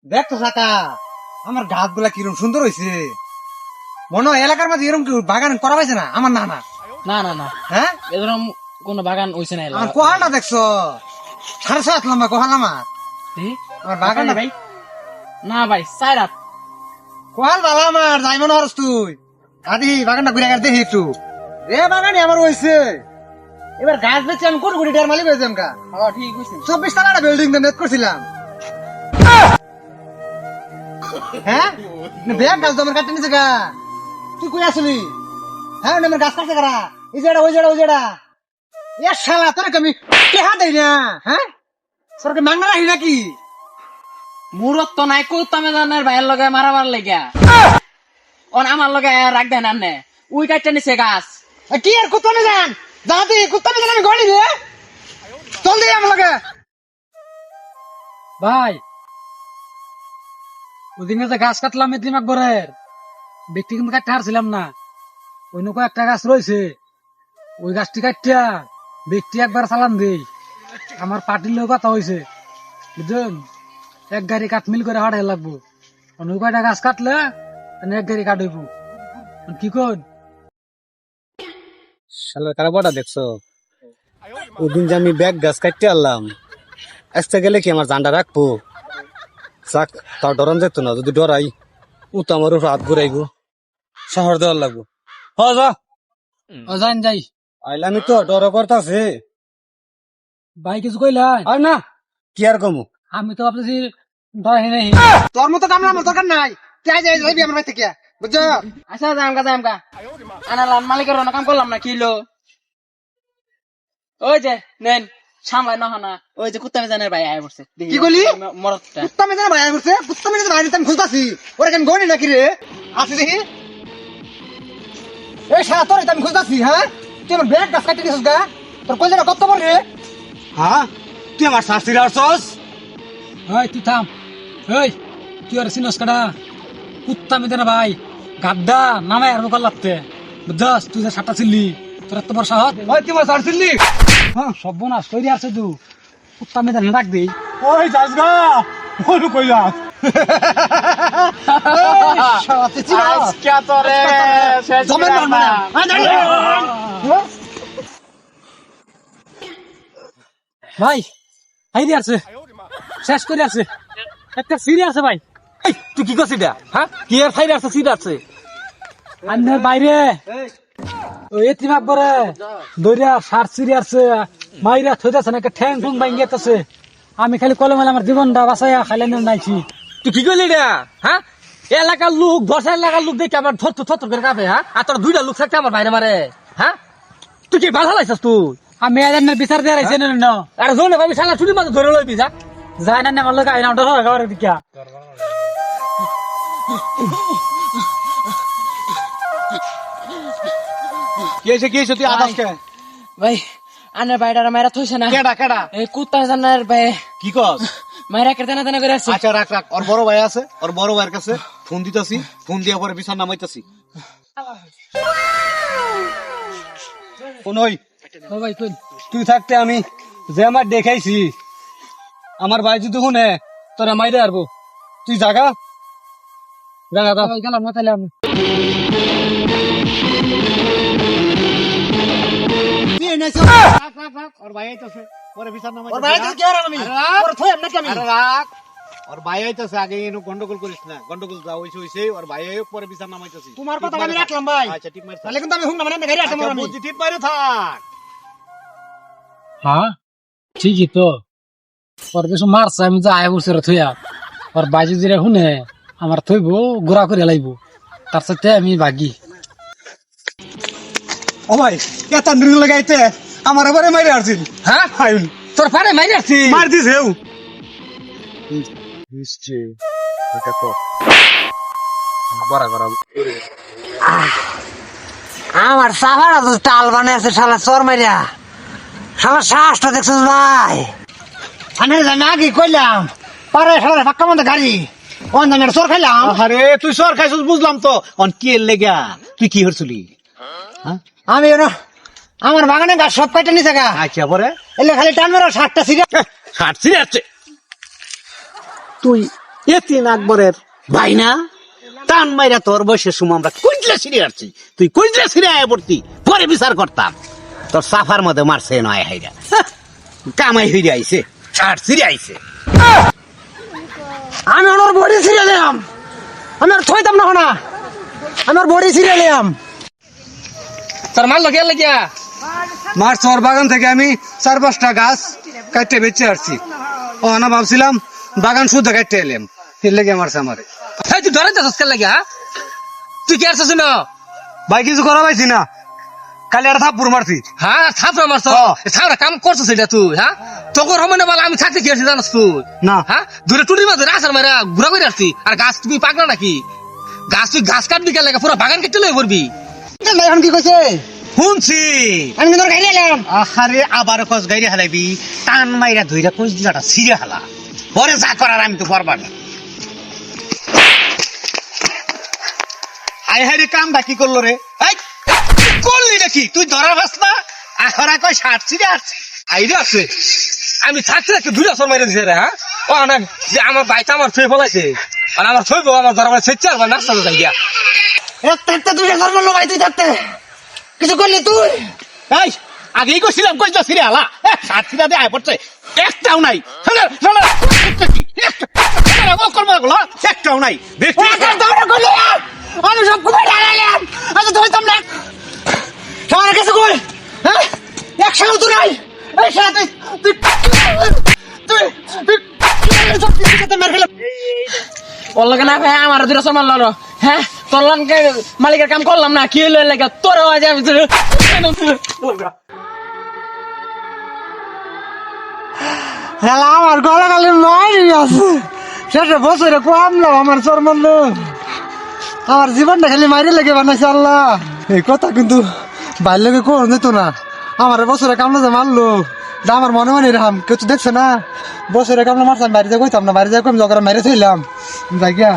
দেখ তো কাকা আমার গাছ গুলা কিরম সুন্দর হয়েছে। মনে হয় এলাকার মাঝে এরকম কি বাগান করা হয়েছে না আমার নানা। না না না হ্যাঁ এরকম কোন বাগান হইছে না আমার কোহালটা দেখছো 7.5 লম্বা কোহাল আমার আমার বাগান ভাই না ভাই 4 রাত কোহাল বাবা আমার যাই মনে হরস তুই আদি বাগানটা ঘুরে গেছে দেখি একটু এ বাগানে আমার হয়েছে। এবার গাছ বেচে আমি কোটি কোটি টাকার মালিক হয়েছে আমকা। ঠিক হইছে 24 তলা বিল্ডিং নেট করছিলাম। হ্যাঁ ব্যাগ গাছ তো আমার কাটতে নিছে গা। তুই কই আসলি? হ্যাঁ আমার গাছ কাটছে কারা? এই যেটা ওই যেটা এ শালা তোর আমি টেহা দেই না। হ্যাঁ সরকে মাংনা রাখি নাকি? মুরত তো নাই কুত্তামে জানের ভাইয়ের লগে মারাবার লাগিয়া অন আমার লগে রাখ দেন আনে উই কাটতে নিছে গাছ কি আর কুত্তা নে জান যাতে কুত্তা নে জান আমি গড়ি দে চল দে আমার লগে। ভাই ওদিনে যে গাছ কাটলাম মেদিনী আকবরের ব্যক্তি কিন্তু কাটতে হারছিলাম না। অন্য একটা গাছ রয়েছে ওই গাছটি কাটিয়া ব্যক্তি একবার চালান দেই আমার পার্টির লোক কথা হয়েছে বুঝলেন। এক গাড়ি কাঠমিল করে হাড়ে লাগবো অন্য কয়টা গাছ কাটলে এক গাড়ি কাটব কি কোন শালার কারা বড়া দেখছো ওদিন যে আমি ব্যাগ গাছ কাটতে আনলাম আসতে গেলে কি আমার জান্ডা রাখবো যাক তাও ডরান যেত না যদি ডরাই ও তো আমার উপর হাত ঘুরাইবো শহর দেওয়ার লাগবো হ যা ও যান যাই আইলামি তো ডর করতাছে ভাই কিছু কইলাই আর না কি আর কমু আমি তো ভাবতেছি ডরাই নাই তোর মতো কামলা আমার দরকার নাই তুই আজ যাইবি আমার বাড়ি থেকে বুঝছো। আচ্ছা যামগা আনা লান মালিকের অন্য কাম করলাম না কিলো ওই যে নেন সামলাই নহনা ওই যে কুত্তামে জানের ভাই আয় পড়ছে কি কইলি? মরদটা কুত্তা মেজে ভাই করছে কুত্তা মেজে ভাই আমি খুঁজতাছি ওরে কেন গনি নাকি রে আসি দেখি এই শালা তোর আমি খুঁজতাছি। হ্যাঁ তুই আমার ব্যাগ গাছ কাটতে দিছিস গা তোর কইলে কত বড় রে। হ্যাঁ তুই আমার শাস্তির আসছস ওই তুই থাম ওই তুই আর সিনস কাটা কুত্তা মেদে না ভাই গাদ্দা নামে আর মোকাল লাগতে বুঝছস তুই যে সাতটা ছিলি তোর এত বড় সাহস ওই তুই আমার ছাড়ছিলি হ্যাঁ সর্বনাশ তৈরি আছে তুই কুত্তা মেদে না ডাক দেই ওই যাস গা ওই কইলাম শালা তুই চিনা আজকে তোরে শেষ জমের মার মানে আয় দাঁড়িয়ে ভাই হাইরে আছে শেষ করে আছে একটা সিরি আছে ভাই এই তুই কি করছিস এটা হ্যাঁ কি আর খাইরে আছে সিট আছে আন্ধার বাইরে ওই এতিম আকবরে দইরা সার সিরি আছে মাইরা থইতাছে না একটা ঠ্যাং ঠুং ভাঙ্গিয়াতেছে আমি খালি কলম আমার জীবনটা বাঁচাইয়া খাইলে নাইছি তুই কি করলি এটা হ্যাঁ এলাকার লোক 10 এলাকার লোক দেখে আমার থর থর করে কাঁপে হ্যাঁ আর তোর দুইটা লোক থাকতে আমার বাইরে মারে হ্যাঁ তুই কি বাধা লাইছিস তুই আমি এদের বিচার দিয়ে রাইছি না আরে জোনে আমি শালা ছুটির মাঝে ধরে লইবি যা যায় না আমার লোক আইনা ডর খাবার দিকা কি হইছে তুই আদাস কে ভাই আনের ভাইটার মায়েরা থইছে না কেডা এই কুত্তা জানার ভাই কি কস? মায়েরা কেটে না করে আছে আচ্ছা রাখ ওর বড় ভাই আছে ওর বড় ভাইয়ের কাছে ফোন দিতাছি ফোন দিয়া পরে বিছানা নামাইতাছি। কোন ওই ও ভাই তুই তুই থাকতে আমি যে আমার দেখাইছি আমার ভাই যদি শুনে তোরা মাইরে আরবো তুই জাগা জাগা দাও ভাই গেলাম না তাহলে আমি ওর ভাই আইতাছে পরে বিছানা নামাইতাছি। ওর ভাই আইতাছে কি আর আমি ওর থই এমন কি আমি আরে রাখ ওর ভাই আইতাছে আগে এনো গন্ডগোল করিস না গন্ডগোল যা হইছে ওর ভাই আইও পরে বিছানা নামাইতাছি। তোমার কথা আমি রাখলাম ভাই। আচ্ছা ঠিক মার তাহলে কিন্তু আমি হুন না মানে গাড়ি আসে মোর আমি বুঝি ঠিক মারে থাক। হ্যাঁ ঠিকই তো ওর কিছু মারছে আমি যা আয় বছর থইয়া ওর বাজি জিরে শুনে আমার থইব গোড়া করে লাইব তার সাথে আমি ভাগি ও ভাই এত নিরু লাগাইতে আমার এবারে মাইরে আসছিল হ্যাঁ ফাইন তোর পারে মাইরে আসছি মার দিস হেউ আমার সাফারা তো টাল বানাইছে শালা চোর মাইরা শালা শ্বাসটা দেখছিস ভাই আমি জানি আগে কইলাম পারে শালা পাক্কা মতো গাড়ি ওন আমি চোর খাইলাম। আরে তুই সর খাইছিস বুঝলাম তো অন কি এর লেগা তুই কি হরছলি আমি আমার বাগানে গাছ সব কাটে নিছে গা আচ্ছা পরে এলে খালি টান মেরো 60টা সিরিয়া হাঁটছি আছে তুই এতিন আকবরের ভাই না টান মাইরা তোর বয়সের সময় আমরা কুইজলে ছিঁড়ে আসছি, তুই কুইজলে ছিঁড়ে আয় পড়তি, পরে বিচার করতাম। তোর সাফার মধ্যে মারছে নয় হাইরা, কামাই হইরে আইছে, ছাড় ছিঁড়ে আইছে। আমি ওনার বডি ছিঁড়ে নিলাম, আমি আর থইতাম না না, আমার বডি ছিঁড়ে নিলাম। তোর মাল লোক গেলে গিয়া মার চর বাগান থেকে আমি 4-5টা গাছ কাটতে বেঁচে আসছি। ও না ভাবছিলাম বাগান শুদ্ধ কাটতে এলাম, এর লেগে মারছে আমারে। এই তুই ধরে যাচ্ছিস কেন লাগিয়া? তুই কি আসছিস না? ভাই কিছু করা পাইছি না, কালি একটা থাপ্পড় মারছি। হ্যাঁ থাপড়া মারছ, ছাড়া কাম করছিস এটা তুই? হ্যাঁ তোকে রমনে বলা আমি থাকতে কি আসছি জানাস তুই? না হ্যাঁ দূরে টুটির মাঝে আসার মারা ঘুরা করে আসছি। আর গাছ তুমি পাকনা নাকি? গাছ তুই ঘাস কাটবি কেন লাগে? পুরো বাগান কেটে লই পড়বি। এখন কি কইছে? শুনছি আমি তোর গাড়ি এলাম। আহারে আবার কস গাইরে হালাইবি, টান মাইরা ধইরা কইস দিলাটা ছিঁড়ে হালা, পরে যা করার আমি তো পারবা না। হাই হাই রে, কামটা কি করলো রে? এই করলি নাকি তুই? ধরা বাস না আখরা কয় ষাট ছিঁড়ে আসছি। আইডিয়া আছে আমি থাকতে থাকতে দুইটা সর মাইরে দিছে রে। হ্যাঁ ও না যে আমার বাইটা আমার ছুঁয়ে ফলাইছে, আর আমার ছুঁইব আমার ধরা মানে সেচ্ছে আর নাস্তা যাই গিয়া। একটা দুইটা ঘর মারলো ভাই, তুই থাকতে কিছু করলি তুই? এই আগেই কইছিলাম কইস না ছিঁড়ে হালা, ষাট ছিঁড়া দিয়ে আয় পড়ছে, একটাও নাই। একটাও নাই। আমি সব কুমার ঢালাইলাম, আমি ধরতাম না। আমার কাছে কই, হ্যাঁ একসাথে তো নাই। এই সাথে তুই তুই ওর লাগে না ভাই আমার দুটো সর মারলো। হ্যাঁ তোর লঙ্কে মালিকের কাম করলাম না, কি হইলো লাগে তোর আজ আমি হ্যাঁ আমার গলা খালি মারি আছে। শেষে বছরে কমলো আমার চর মারলো, আমার জীবনটা খালি মারি লেগে বানাইছে আল্লাহ। এই কথা কিন্তু বাইর লেগে কোন যেত না, আমার বছরে কামলো যে মারলো, আমার মনে মনে রাম কেউ তো দেখছে না। বছরে কামলো মারতাম, বাড়ি যা কইতাম না, বাড়ি যা কম জগরা মেরে থইলাম যাই গিয়া।